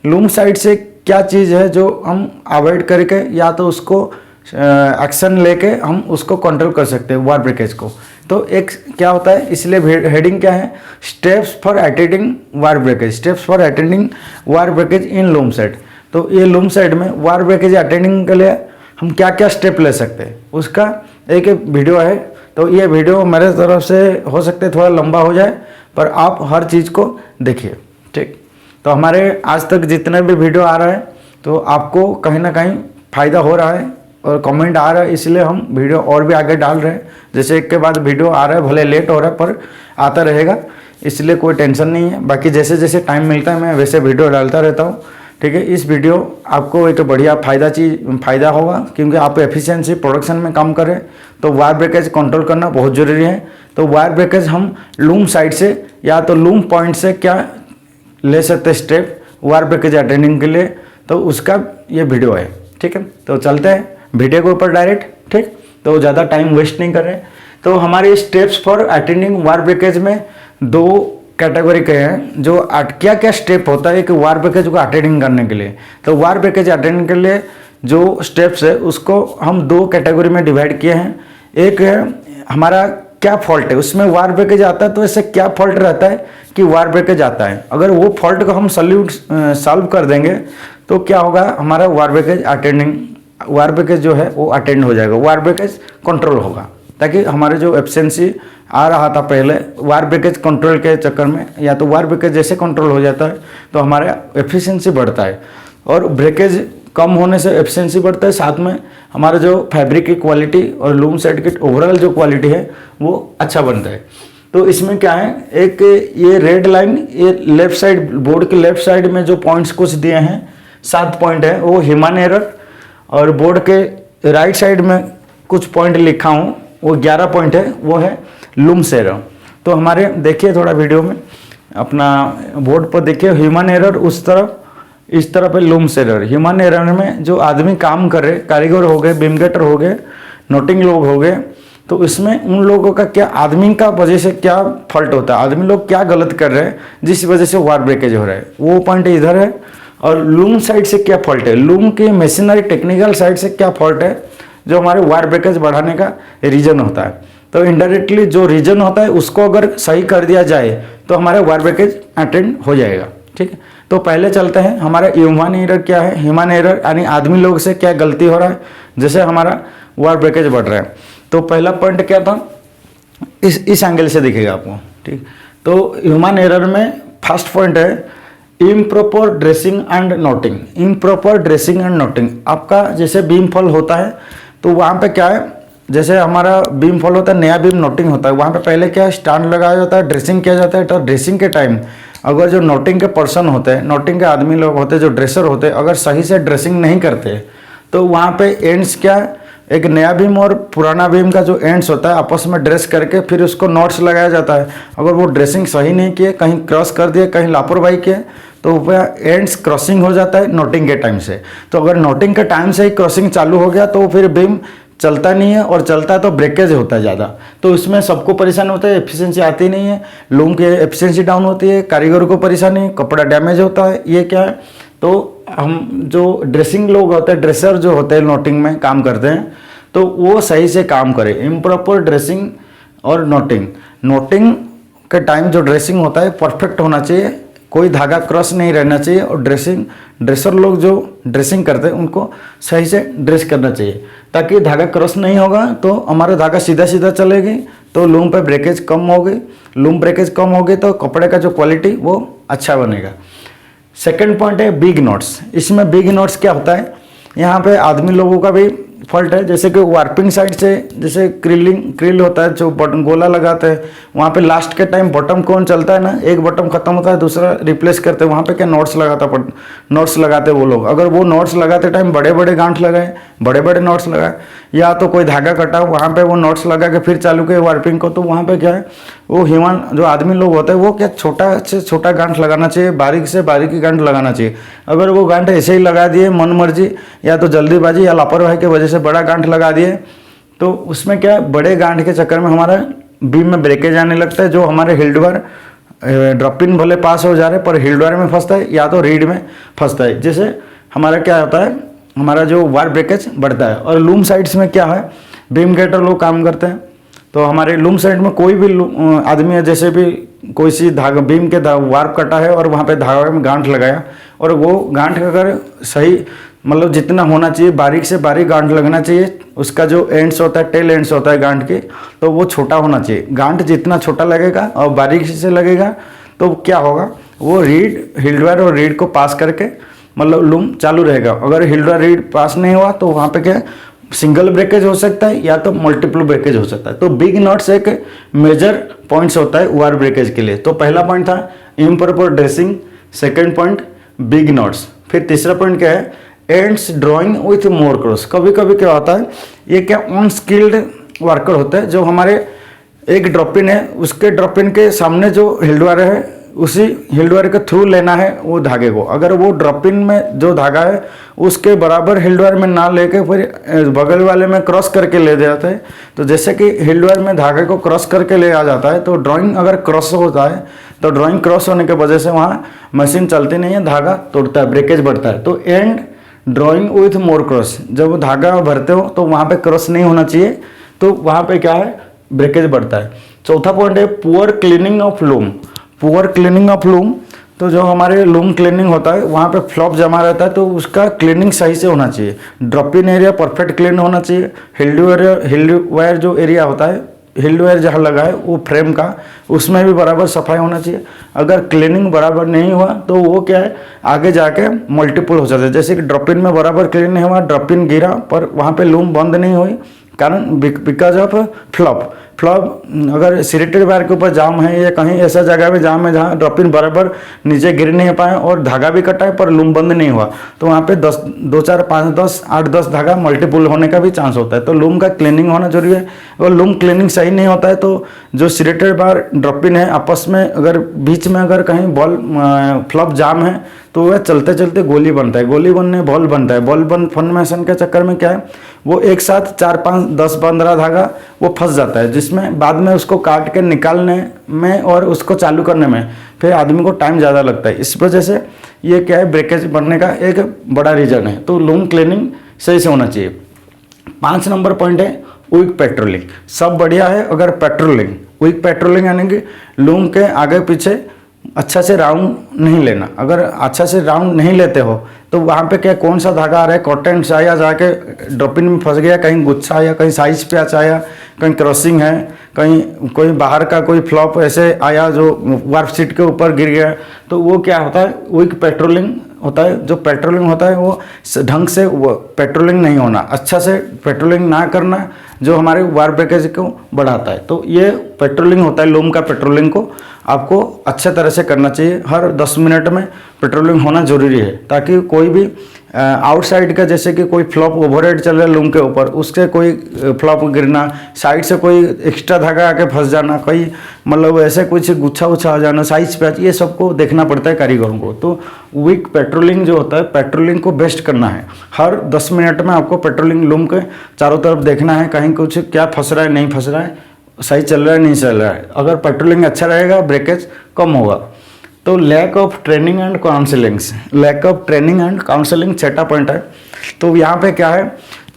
Loom side से क्या चीज़ है जो हम अवॉइड करके या तो उसको एक्शन लेके हम उसको कंट्रोल कर सकते हैं वायर ब्रेकेज को। तो एक क्या होता है, इसलिए हेडिंग क्या है, steps for attending wire breakage, steps for attending wire breakage in loom side. तो ये लूम साइड में वायर ब्रेकेज अटेंडिंग के लिए हम क्या क्या स्टेप ले सकते हैं उसका एक वीडियो है। तो ये वीडियो मेरे तरफ से हो सकता है थोड़ा लंबा हो जाए, पर आप हर चीज़ को देखिए, ठीक। तो हमारे आज तक जितने भी वीडियो आ रहा है तो आपको कहीं ना कहीं फ़ायदा हो रहा है और कमेंट आ रहा है, इसलिए हम वीडियो और भी आगे डाल रहे हैं। जैसे एक के बाद वीडियो आ रहा है, भले लेट हो रहा है पर आता रहेगा, इसलिए कोई टेंशन नहीं है। बाकी जैसे जैसे टाइम मिलता है मैं वैसे वीडियो डालता रहता हूँ, ठीक है। इस वीडियो आपको एक बढ़िया फ़ायदा होगा, क्योंकि आप एफिशिएंसी प्रोडक्शन में काम करें तो वायर ब्रेकेज कंट्रोल करना बहुत ज़रूरी है। तो वायर ब्रेकेज हम लूम साइड से या तो लूम पॉइंट से क्या ले सकते स्टेप वायर ब्रेकेज अटेंडिंग के लिए, तो उसका ये वीडियो है, ठीक है। तो चलते हैं वीडियो के ऊपर डायरेक्ट, ठीक। तो ज़्यादा टाइम वेस्ट नहीं कर रहे। तो हमारे steps for attending wire breakage में 2 कैटेगरी के हैं, जो क्या क्या स्टेप होता है एक वायर ब्रेकेज को अटेंडिंग करने के लिए। तो वायर ब्रेकेज अटेंडिंग के लिए जो स्टेप्स है उसको हम 2 कैटेगरी में डिवाइड किए हैं। एक है हमारा क्या फॉल्ट है, उसमें वायर ब्रेकेज आता है तो ऐसे क्या फॉल्ट रहता है कि वायर ब्रेकेज आता है। अगर वो फॉल्ट को हम सॉल्व कर देंगे तो क्या होगा, हमारा वायर ब्रेकेज जो है वो अटेंड हो जाएगा, वायर ब्रेकेज कंट्रोल होगा। ताकि हमारे जो एफिशिएंसी आ रहा था पहले वायर ब्रेकेज कंट्रोल के चक्कर में, या तो वायर ब्रेकेज जैसे कंट्रोल हो जाता है तो हमारा एफिशिएंसी बढ़ता है, और ब्रेकेज कम होने से एफिशिएंसी बढ़ता है, साथ में हमारा जो फैब्रिक की क्वालिटी और लूम साइड की ओवरऑल जो क्वालिटी है वो अच्छा बनता है। तो इसमें क्या है, एक ये रेड लाइन, ये लेफ्ट साइड बोर्ड के लेफ्ट साइड में जो पॉइंट्स कुछ दिए हैं 7 पॉइंट है वो ह्यूमन एरर, और बोर्ड के राइट साइड में कुछ पॉइंट लिखा हूँ वो 11 पॉइंट है, वो है लूम्स एरर। तो हमारे देखिए थोड़ा वीडियो में अपना बोर्ड पर देखिए, ह्यूमन एरर उस तरफ, इस तरफ है लूम्स एरर। ह्यूमन एरर में जो आदमी काम कर रहे, कारीगर हो गए, बीमगेटर हो गए, नोटिंग लोग हो गए, तो इसमें उन लोगों का क्या, आदमी का वजह से क्या फॉल्ट होता है, आदमी लोग क्या गलत कर रहे हैं जिस वजह से वायर ब्रेकेज हो रहा है, वो पॉइंट इधर है। और लूम साइड से क्या फॉल्ट है, लूम के मशीनरी टेक्निकल साइड से क्या फॉल्ट है जो हमारे वायर ब्रेकेज बढ़ाने का रीजन होता है। तो इनडायरेक्टली जो रीजन होता है उसको अगर सही कर दिया जाए तो हमारे वायर ब्रेकेज अटेंड हो जाएगा, ठीक है। तो पहले चलते हैं हमारा ह्यूमन एरर क्या है। ह्यूमन एरर यानी आदमी लोग से क्या गलती हो रहा है जैसे हमारा वायर ब्रेकेज बढ़ रहा है। तो पहला पॉइंट क्या था, इस एंगल से दिखेगा आपको, ठीक। तो ह्यूमन एरर में फर्स्ट पॉइंट है improper dressing and noting. Improper dressing and noting, आपका जैसे बीम फॉल होता है तो वहाँ पे क्या है, जैसे हमारा बीम फॉल होता है, नया बीम नोटिंग होता है, वहाँ पे पहले क्या स्टैंड लगाया जाता है, ड्रेसिंग किया जाता है। तो ड्रेसिंग के टाइम अगर जो नोटिंग के पर्सन होते हैं, नोटिंग के आदमी लोग होते हैं, जो ड्रेसर होते हैं, अगर सही से ड्रेसिंग नहीं करते तो वहाँ पे एंड्स क्या, एक नया बीम और पुराना बीम का जो एंड्स होता है आपस में ड्रेस करके फिर उसको नॉट्स लगाया जाता है। अगर वो ड्रेसिंग सही नहीं किए, कहीं क्रॉस कर दिए, कहीं लापरवाही किए, तो वह एंड्स क्रॉसिंग हो जाता है नोटिंग के टाइम से। तो अगर नोटिंग के टाइम से ही क्रॉसिंग चालू हो गया तो फिर बीम चलता नहीं है, और चलता है तो ब्रेकेज होता है ज़्यादा। तो इसमें सबको परेशानी होता है, एफिशिएंसी आती नहीं है, लूम की एफिशिएंसी डाउन होती है, कारीगरों को परेशानी, कपड़ा डैमेज होता है। ये क्या है, तो हम जो ड्रेसिंग लोग होते हैं, ड्रेसर जो होते हैं नोटिंग में काम करते हैं, तो वो सही से काम करें। इम्प्रॉपर ड्रेसिंग और नोटिंग, नोटिंग के टाइम जो ड्रेसिंग होता है परफेक्ट होना चाहिए, कोई धागा क्रॉस नहीं रहना चाहिए, और ड्रेसर लोग जो ड्रेसिंग करते हैं उनको सही से ड्रेस करना चाहिए, ताकि धागा क्रॉस नहीं होगा तो हमारा धागा सीधा सीधा चलेगी, तो लूम पे ब्रेकेज कम होगी, लूम ब्रेकेज कम होगी तो कपड़े का जो क्वालिटी वो अच्छा बनेगा। सेकंड पॉइंट है बिग नॉट्स। इसमें बिग नॉट्स क्या होता है, यहाँ पे आदमी लोगों का भी फॉल्ट है, जैसे कि वार्पिंग साइड से जैसे क्रिल होता है, जो बटन गोला लगाते हैं, वहाँ पे लास्ट के टाइम बॉटम कौन चलता है ना, एक बटन खत्म होता है दूसरा रिप्लेस करते हैं, वहाँ पे क्या नॉट्स लगाते वो लोग। अगर वो नॉट्स लगाते टाइम बड़े बड़े गांठ लगाए, बड़े बड़े नॉट्स लगाए, या तो कोई धागा कटा वहाँ पे वो नॉट्स लगा के फिर चालू किए वार्पिंग को, तो वहाँ पे क्या है, वो ह्यूमन जो आदमी लोग होते हैं वो क्या छोटा से छोटा गांठ लगाना चाहिए, बारीक से बारीक ही गांठ लगाना चाहिए। अगर वो गांठ ऐसे ही लगा दिए मन मर्जी, या तो जल्दीबाजी या लापरवाही की वजह से बड़ा गांठ लगा दिए, तो उसमें क्या बड़े गांठ के चक्कर में हमारा बीम में ब्रेकेज आने लगता है, जो हमारे हिल्डवर ड्रॉप पिन भले पास हो जा रहे पर हील्ड वायर में फंसता है या तो रीड में फंसता है, जिससे हमारा क्या होता है, हमारा जो वायर ब्रेकेज बढ़ता है। और लूम साइड्स में क्या है, बीम गेटर लोग काम करते हैं, तो हमारे लूम साइड में कोई भी आदमी है, जैसे भी कोई सी धागा बीम के वार्प कटा है और वहाँ पे धागा में गांठ लगाया, और वो गांठ अगर सही मतलब जितना होना चाहिए बारीक से बारीक गांठ लगना चाहिए, उसका जो एंड्स होता है, टेल एंड्स होता है गांठ के, तो वो छोटा होना चाहिए। गांठ जितना छोटा लगेगा और बारीक से लगेगा तो क्या होगा, वो रीड हील्ड वायर और रीड को पास करके मतलब लूम चालू रहेगा। अगर हील्ड वायर रीड पास नहीं हुआ तो वहाँ पे क्या सिंगल ब्रेकेज हो सकता है या तो मल्टीपल ब्रेकेज हो सकता है। तो बिग नॉट्स एक मेजर पॉइंट्स होता है वायर ब्रेकेज के लिए। तो पहला पॉइंट था improper dressing, second point big knots, फिर तीसरा पॉइंट क्या है, ends drawing with more cross. कभी कभी क्या होता है, ये क्या अनस्किल्ड वर्कर होते हैं, जो हमारे एक ड्रॉप पिन है, उसके ड्रॉप पिन के सामने जो हिल्ड वायर है, उसी हिल्ड वायर के थ्रू लेना है वो धागे को। अगर वो ड्रॉप पिन में जो धागा है उसके बराबर हिल्ड वायर में ना लेके फिर बगल वाले में क्रॉस करके ले जाते हैं, तो जैसे कि हिल्ड वायर में धागे को क्रॉस करके ले आ जाता है, तो ड्राइंग अगर क्रॉस होता है तो ड्राइंग क्रॉस होने की वजह से वहाँ मशीन चलती नहीं है, धागा तोड़ता है, ब्रेकेज बढ़ता है। तो and drawing with more cross, जब धागा भरते हो तो वहाँ पे क्रॉस नहीं होना चाहिए, तो वहाँ पे क्या है ब्रेकेज बढ़ता है। चौथा पॉइंट है poor cleaning of loom. Poor cleaning of loom, तो जो हमारे लूम क्लीनिंग होता है वहाँ पे फ्लॉप जमा रहता है, तो उसका क्लीनिंग सही से होना चाहिए। Drop in area perfect clean होना चाहिए। हिल्ड वायर जो एरिया होता है, हिल्ड वायर जहाँ लगा है वो फ्रेम का, उसमें भी बराबर सफाई होना चाहिए। अगर क्लीनिंग बराबर नहीं हुआ तो वो क्या है आगे जाके मल्टीपल हो जाता है। जैसे कि ड्रॉप इन में बराबर क्लीन नहीं हुआ, ड्रॉप इन गिरा पर वहाँ पे लूम बंद नहीं हुई, कारण बिकॉज ऑफ फ्लॉप। अगर सिलेटेड वायर के ऊपर जाम है या कहीं ऐसा जगह में जाम है जहाँ ड्रॉप इन बराबर नीचे गिर नहीं पाए और धागा भी कटा है पर लूम बंद नहीं हुआ, तो वहाँ पे 2 4 5 10 8 10 धागा मल्टीपल होने का भी चांस होता है। तो लूम का क्लीनिंग होना जरूरी है। और लूम क्लीनिंग सही नहीं होता है तो जो सिलेटेड वायर ड्रॉप इन है आपस में अगर बीच में अगर कहीं बॉल फ्लॉप जाम है तो वह चलते चलते गोली बनता है, गोली बनने बॉल बनता है। बॉल बन फॉर्मेशन के चक्कर में क्या है वो एक साथ 4 5 10 15 धागा वो फंस जाता है, जिसमें बाद में उसको काट के निकालने में और उसको चालू करने में फिर आदमी को टाइम ज़्यादा लगता है। इस वजह से ये क्या है ब्रेकेज बनने का एक बड़ा रीजन है। तो लूम क्लीनिंग सही से होना चाहिए। 5 नंबर पॉइंट है विक पेट्रोलिंग। सब बढ़िया है अगर पेट्रोलिंग, विक पेट्रोलिंग यानी कि लूम के आगे पीछे अच्छा से राउंड नहीं लेना। अगर अच्छा से राउंड नहीं लेते हो तो वहाँ पे क्या कौन सा धागा आ रहा है, कॉटन से आया जाके ड्रॉपिन में फंस गया, कहीं गुच्छा आया, कहीं साइज पे आया, कहीं क्रॉसिंग है, कहीं कोई बाहर का कोई फ्लॉप ऐसे आया जो वार्प सीट के ऊपर गिर गया, तो वो क्या होता है विक पेट्रोलिंग होता है। जो पेट्रोलिंग होता है वो ढंग से वो पेट्रोलिंग नहीं होना, अच्छा से पेट्रोलिंग ना करना जो हमारे वायर ब्रेकेज को बढ़ाता है। तो ये पेट्रोलिंग होता है, लूम का पेट्रोलिंग को आपको अच्छे तरह से करना चाहिए। हर 10 मिनट में पेट्रोलिंग होना जरूरी है ताकि कोई भी आउटसाइड का जैसे कि कोई फ्लॉप ओवरहेड चल रहा है लूम के ऊपर, उसके कोई फ्लॉप गिरना, साइड से कोई एक्स्ट्रा धागा आके फंस जाना, कोई मतलब ऐसे कुछ गुच्छा उच्छा आ जाना, साइज पे, ये सबको देखना पड़ता है कारीगरों को। तो विक पेट्रोलिंग जो होता है, पेट्रोलिंग को बेस्ट करना है। हर 10 मिनट में आपको पेट्रोलिंग लूम के चारों तरफ देखना है, कहीं कुछ क्या फंस रहा है नहीं फंस रहा है, सही चल रहा है नहीं चल रहा है। अगर पेट्रोलिंग अच्छा रहेगा ब्रेकेज कम होगा। तो lack of training and counsellings, lack of training and counselling छठा पॉइंट है। तो यहाँ पे क्या है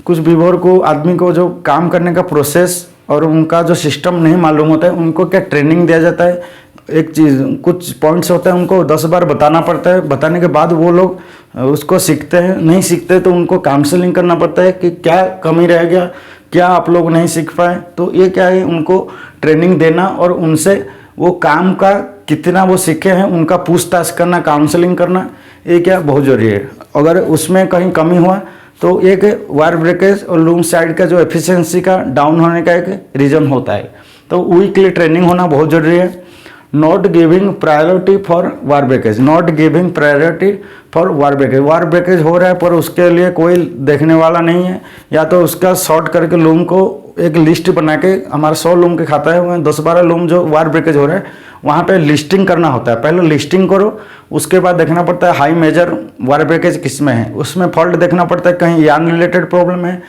कुछ व्यूअर को आदमी को जो काम करने का प्रोसेस और उनका जो सिस्टम नहीं मालूम होता है, उनको क्या ट्रेनिंग दिया जाता है। एक चीज़ कुछ पॉइंट्स होते हैं उनको 10 बार बताना पड़ता है, बताने के बाद वो लोग उसको सीखते हैं, नहीं सीखते तो उनको काउंसलिंग करना पड़ता है कि क्या कमी रह गया, क्या आप लोग नहीं सीख पाए। तो ये क्या है उनको ट्रेनिंग देना और उनसे वो काम का कितना वो सीखे हैं उनका पूछताछ करना, काउंसलिंग करना, ये क्या बहुत ज़रूरी है। अगर उसमें कहीं कमी हुआ तो एक वायर ब्रेकेज और लूम साइड का जो एफिशिएंसी का डाउन होने का एक रीज़न होता है। तो वीकली ट्रेनिंग होना बहुत ज़रूरी है। Not giving priority for wire breakage, not giving priority for wire breakage. Wire breakage हो रहा है पर उसके लिए कोई देखने वाला नहीं है, या तो उसका शॉर्ट करके लूम को एक लिस्ट बना के, हमारा 100 लूम के खाता है वहाँ 10-12 लूम जो वायर ब्रेकेज हो रहा है वहाँ पे लिस्टिंग करना होता है। पहले लिस्टिंग करो, उसके बाद देखना पड़ता है हाई मेजर वायर ब्रेकेज किस में है, उसमें फॉल्ट देखना पड़ता है, कहीं यार्न रिलेटेड प्रॉब्लम है,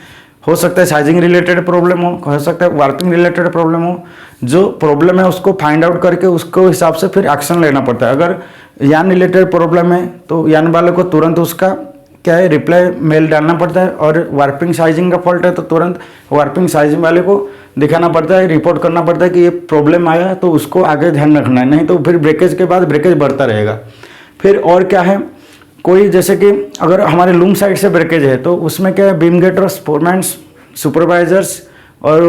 हो सकता है साइजिंग रिलेटेड प्रॉब्लम हो सकता है वार्पिंग रिलेटेड प्रॉब्लम हो, जो प्रॉब्लम है उसको फाइंड आउट करके उसको हिसाब से फिर एक्शन लेना पड़ता है। अगर यान रिलेटेड प्रॉब्लम है तो यान वाले को तुरंत उसका क्या है रिप्लाई मेल डालना पड़ता है, और वार्पिंग साइजिंग का फॉल्ट है तो तुरंत वार्पिंग साइजिंग वाले को दिखाना पड़ता है, रिपोर्ट करना पड़ता है कि ये प्रॉब्लम आया है तो उसको आगे ध्यान रखना है, नहीं तो फिर ब्रेकेज के बाद ब्रेकेज बढ़ता रहेगा। फिर और क्या है, कोई जैसे कि अगर हमारे लूम साइड से ब्रेकेज है तो उसमें क्या है बीम गेटर्स, फोरमैन, सुपरवाइजर्स और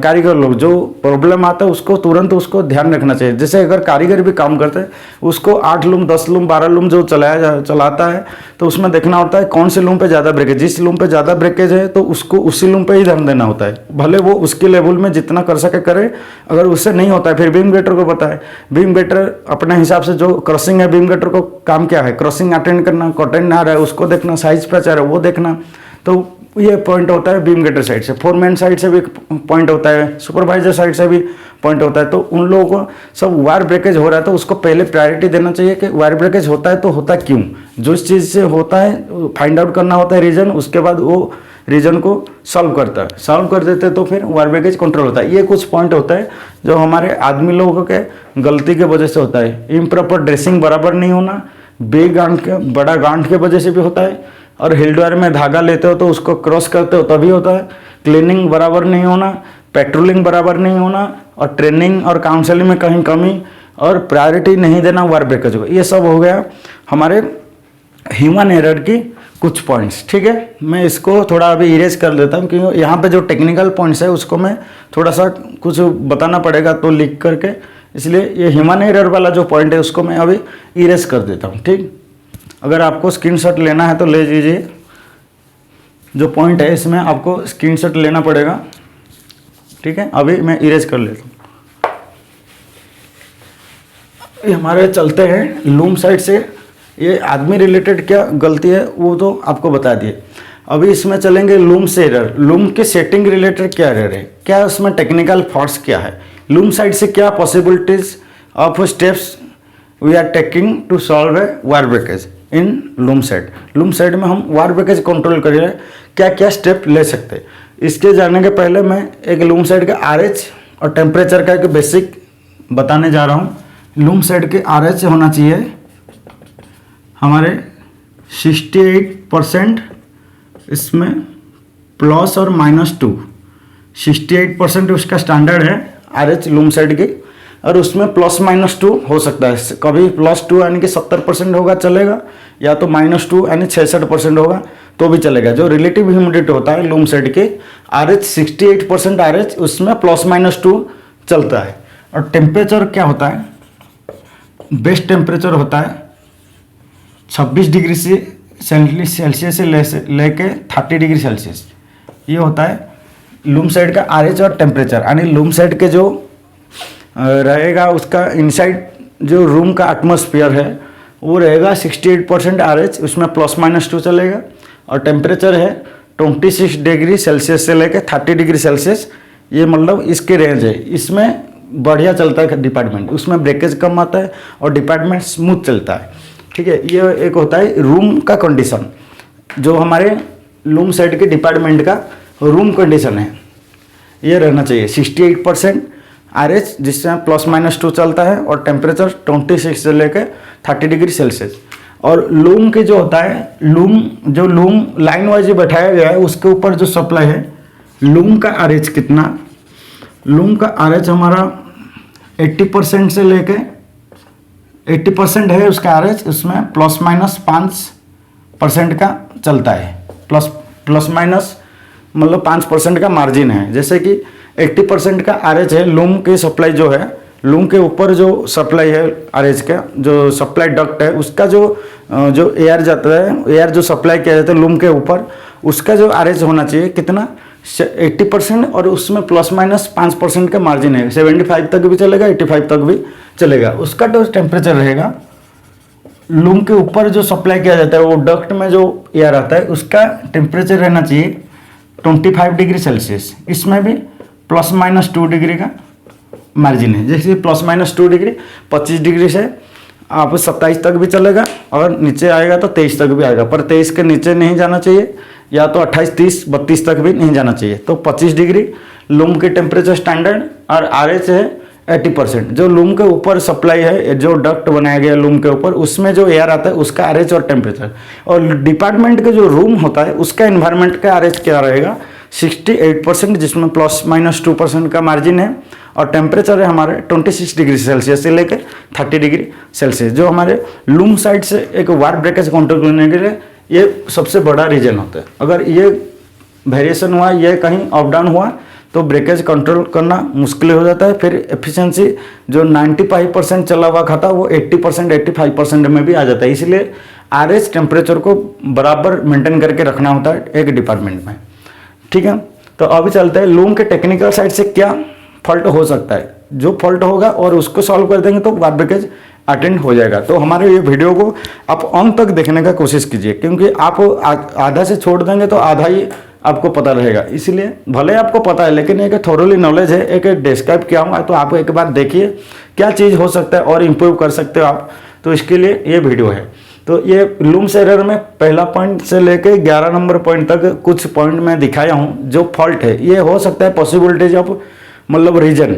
कारीगर लोग जो प्रॉब्लम आता है उसको तुरंत उसको ध्यान रखना चाहिए। जैसे अगर कारीगर भी काम करते हैं उसको 8 लूम 10 लूम 12 लूम जो चलाता है तो उसमें देखना होता है कौन से लूम पे ज़्यादा ब्रेकेज, जिस लूम पे ज़्यादा ब्रेकेज है तो उसको उसी लूम पे ही ध्यान देना होता है, भले वो उसके लेवल में जितना कर सके करे। अगर उससे नहीं होता है फिर बीम गेटर को पता है, बीम गेटर अपने हिसाब से जो क्रॉसिंग है बीम गेटर को काम क्या है, क्रॉसिंग अटेंड करना, कॉटेंड आ रहा है उसको देखना, साइज पे आ रहा है वो देखना। तो ये पॉइंट होता है बीम गेटर साइड से, फोरमैन साइड से भी पॉइंट होता है, सुपरवाइजर साइड से भी पॉइंट होता है। तो उन लोगों को सब वायर ब्रेकेज हो रहा है तो उसको पहले प्रायोरिटी देना चाहिए कि वायर ब्रेकेज होता है तो होता क्यों, जो इस चीज़ से होता है फाइंड आउट करना होता है रीजन, उसके बाद वो रीजन को सॉल्व करता है, सॉल्व कर देते तो फिर वायर ब्रेकेज कंट्रोल होता है। ये कुछ पॉइंट होता है जो हमारे आदमी लोगों के गलती के वजह से होता है। इम्प्रॉपर ड्रेसिंग बराबर नहीं होना, बिग गांठ के बड़ा गांठ के वजह से भी होता है, और हिल्ड वायर में धागा लेते हो तो उसको क्रॉस करते हो तभी होता है। क्लीनिंग बराबर नहीं होना, पेट्रोलिंग बराबर नहीं होना, और ट्रेनिंग और काउंसलिंग में कहीं कमी, और प्रायोरिटी नहीं देना वायर ब्रेकेज को। ये सब हो गया हमारे ह्यूमन एरर की कुछ पॉइंट्स। ठीक है, मैं इसको थोड़ा अभी इरेज कर देता हूँ क्योंकि यहाँ पे जो टेक्निकल पॉइंट्स है उसको मैं थोड़ा सा कुछ बताना पड़ेगा तो लिख करके, इसलिए ये ह्यूमन एरर वाला जो पॉइंट है उसको मैं अभी इरेज कर देता हूँ। ठीक, अगर आपको स्क्रीनशॉट लेना है तो ले लीजिए, जो पॉइंट है इसमें आपको स्क्रीनशॉट लेना पड़ेगा। ठीक है, अभी मैं इरेज कर लेता हूँ। ये हमारे चलते हैं लूम साइड से, ये आदमी रिलेटेड क्या गलती है वो तो आपको बता दिए। अभी इसमें चलेंगे लूम से एरर, लूम के सेटिंग रिलेटेड क्या एरर है, क्या उसमें टेक्निकल फॉल्ट्स क्या है, लूम साइड से क्या possibilities of steps we are taking to solve a wire breakage in loom side. Loom side में हम वायर ब्रेकेज कंट्रोल करिए क्या क्या स्टेप ले सकते हैं। इसके जानने के पहले मैं एक लूम साइड का RH और टेम्परेचर का एक बेसिक बताने जा रहा हूँ। लूम साइड के RH होना चाहिए हमारे 68%, इसमें प्लस और -2, 68% उसका स्टैंडर्ड है RH लूम साइड की, और उसमें +-2 हो सकता है। कभी +2 यानी कि 70% होगा चलेगा, या तो -2 यानी 66% होगा तो भी चलेगा। जो रिलेटिव ह्यूमिडिटी होता है लूम साइड के RH 68% RH, उसमें +-2 चलता है। और टेम्परेचर क्या होता है, बेस्ट टेम्परेचर होता है 26 डिग्री सेल्सियस से लेके 30 डिग्री सेल्सियस, ये होता है लूम साइड का RH और टेम्परेचर। यानी लूम साइड के जो रहेगा उसका इनसाइड जो रूम का एटमॉस्फेयर है वो रहेगा 68% RH, उसमें +-2 चलेगा, और टेम्परेचर है 26 डिग्री सेल्सियस से लेकर 30 डिग्री सेल्सियस, ये मतलब इसके रेंज है। इसमें बढ़िया चलता है डिपार्टमेंट, उसमें ब्रेकेज कम आता है और डिपार्टमेंट स्मूथ चलता है। ठीक है, ये एक होता है रूम का कंडीशन, जो हमारे लूम साइड के डिपार्टमेंट का रूम कंडीशन है, ये रहना चाहिए 68% RH, जिसमें +-2 चलता है, और टेम्परेचर 26 से लेकर 30 डिग्री सेल्सियस। और लूम के जो होता है, लूम लाइन वाइज बैठाया गया है उसके ऊपर जो सप्लाई है, लूम का RH कितना, लूम का RH हमारा 80% से लेके 80% है उसका RH, उसमें +-5% का चलता है, प्लस माइनस मतलब 5% का मार्जिन है। जैसे कि 80% का RH है लूम की सप्लाई जो है, लूम के ऊपर जो सप्लाई है RH का जो सप्लाई डक्ट है, उसका जो एयर जाता है, एयर जो सप्लाई किया जाता है लूम के ऊपर, उसका जो RH होना चाहिए कितना 80%, और उसमें +-5% का मार्जिन है, 75 तक भी चलेगा, 85 तक भी चलेगा। उसका जो टेम्परेचर रहेगा लूम के ऊपर जो सप्लाई किया जाता है वो डक्ट में जो एयर आता है उसका टेम्परेचर रहना चाहिए 25 डिग्री सेल्सियस, इसमें भी +-2 डिग्री का मार्जिन है। जैसे +-2 डिग्री 25 डिग्री से आप 27 तक भी चलेगा, और नीचे आएगा तो 23 तक भी आएगा, पर 23 के नीचे नहीं जाना चाहिए, या तो 28, 30, 32 तक भी नहीं जाना चाहिए। तो 25 डिग्री लूम की टेम्परेचर स्टैंडर्ड और RH है 80%। जो लूम के ऊपर सप्लाई है, जो डक्ट बनाया गया लूम के ऊपर, उसमें जो एयर आता है उसका RH और टेम्परेचर, और डिपार्टमेंट का जो रूम होता है उसका एनवायरनमेंट का RH क्या रहेगा 68%, जिसमें ±2% का मार्जिन है, और टेम्परेचर है हमारे 26 डिग्री सेल्सियस से लेकर 30 डिग्री सेल्सियस। जो हमारे लूम साइड से एक वार ब्रेकेज कंट्रोल करने के लिए ये सबसे बड़ा रीजन होता है। अगर ये वेरिएशन हुआ, ये कहीं अप डाउन हुआ, तो ब्रेकेज कंट्रोल करना मुश्किल हो जाता है। फिर एफिशिएंसी जो 95% चला हुआ खाता वो 80% 85% में भी आ जाता है। इसलिए RH टेम्परेचर को बराबर मेंटेन करके रखना होता है एक डिपार्टमेंट में, ठीक है। तो अभी चलते हैं लूम के टेक्निकल साइड से क्या फॉल्ट हो सकता है। जो फॉल्ट होगा और उसको सॉल्व कर देंगे तो वार ब्रेकेज अटेंड हो जाएगा। तो हमारे ये वीडियो को आप अंत तक देखने का कोशिश कीजिए, क्योंकि आप आधा से छोड़ देंगे तो आधा ही आपको पता रहेगा। इसलिए भले आपको पता है, लेकिन एक थोरोली नॉलेज है, एक डिस्क्राइब किया हुआ है, तो आप एक बार देखिए क्या चीज़ हो सकता है और इम्प्रूव कर सकते हो आप। तो इसके लिए ये वीडियो है। तो ये लूम्स एरर में पहला पॉइंट से लेके 11 नंबर पॉइंट तक कुछ पॉइंट मैं दिखाया हूँ जो फॉल्ट है। ये हो सकता है पॉसिबिलिटीज ऑफ मतलब रीजन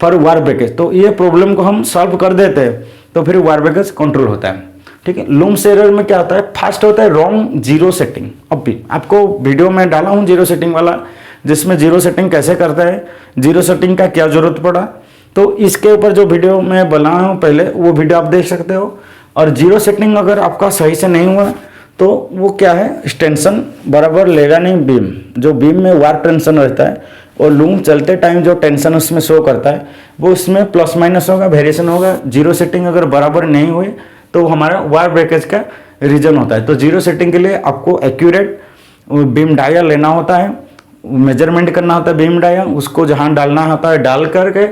फॉर वार ब्रेकेज। तो ये प्रॉब्लम को हम सॉल्व कर देते हैं तो फिर वार ब्रेकेज कंट्रोल होता है, ठीक है। लूम्स एरर में क्या होता है, फर्स्ट होता है रॉन्ग जीरो सेटिंग। अब भी आपको वीडियो में डाला हूँ जीरो सेटिंग वाला, जिसमें जीरो सेटिंग कैसे करता है, जीरो सेटिंग का क्या जरूरत पड़ा, तो इसके ऊपर जो वीडियो मैं बनाया हूँ पहले वो वीडियो आप देख सकते हो। और जीरो सेटिंग अगर आपका सही से नहीं हुआ तो वो क्या है, टेंशन बराबर लेगा नहीं बीम। जो बीम में वार टेंशन रहता है और लूम चलते टाइम जो टेंशन उसमें शो करता है वो उसमें प्लस माइनस होगा, वेरिएशन होगा। जीरो सेटिंग अगर बराबर नहीं हुई तो हमारा वार ब्रेकेज का रीजन होता है। तो जीरो सेटिंग के लिए आपको एक्यूरेट बीम डाया लेना होता है, मेजरमेंट करना होता है बीम डाया, उसको जहाँ डालना होता है डाल करके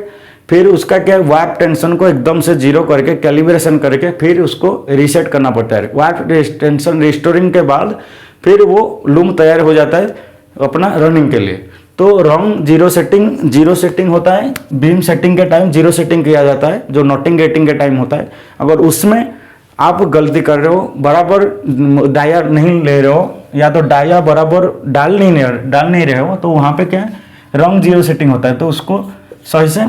फिर उसका क्या वार टेंशन को एकदम से जीरो करके कैलिब्रेशन करके फिर उसको रीसेट करना पड़ता है। वार टेंशन रिस्टोरिंग के बाद फिर वो लूम तैयार हो जाता है अपना रनिंग के लिए। तो रॉन्ग जीरो सेटिंग होता है बीम सेटिंग के टाइम, जीरो सेटिंग किया जाता है जो नोटिंग गेटिंग के टाइम होता है। अगर उसमें आप गलती कर रहे हो, बराबर डाया नहीं ले रहे हो या तो डाया बराबर डाल नहीं रहे हो, तो वहाँ पे क्या है रॉन्ग जीरो सेटिंग होता है। तो उसको सही से